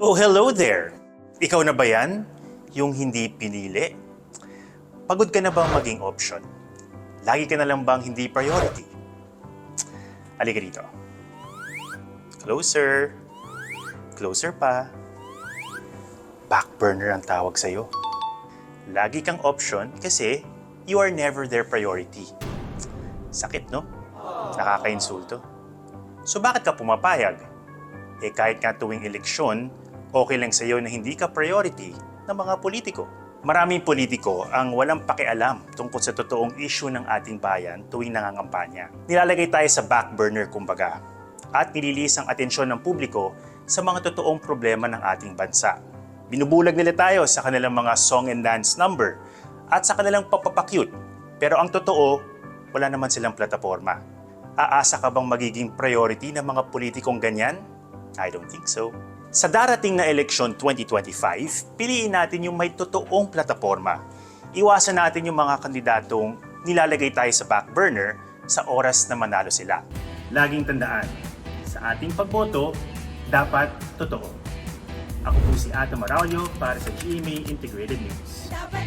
Oh, hello there! Ikaw na ba yan? Yung hindi pinili? Pagod ka na bang maging option? Lagi ka na lang bang hindi priority? Halika dito. Closer. Closer pa. Back burner ang tawag sa'yo. Lagi kang option kasi you are never their priority. Sakit, no? Nakakainsulto. So bakit ka pumapayag? Kahit nga tuwing eleksyon, okay lang sa'yo na hindi ka priority ng mga politiko. Maraming politiko ang walang pakialam tungkol sa totoong issue ng ating bayan tuwing nangangampanya. Nilalagay tayo sa back burner kumbaga at nililis ang atensyon ng publiko sa mga totoong problema ng ating bansa. Binubulag nila tayo sa kanilang mga song and dance number at sa kanilang papapakyut. Pero ang totoo, wala naman silang plataforma. Aasa ka bang magiging priority ng mga politikong ganyan? I don't think so. Sa darating na eleksyon 2025, piliin natin yung may totoong plataforma. Iwasan natin yung mga kandidatong nilalagay tayo sa back burner sa oras na manalo sila. Laging tandaan, sa ating pagboto, dapat totoo. Ako po si Ato Maraulio para sa GMA Integrated News. Dapat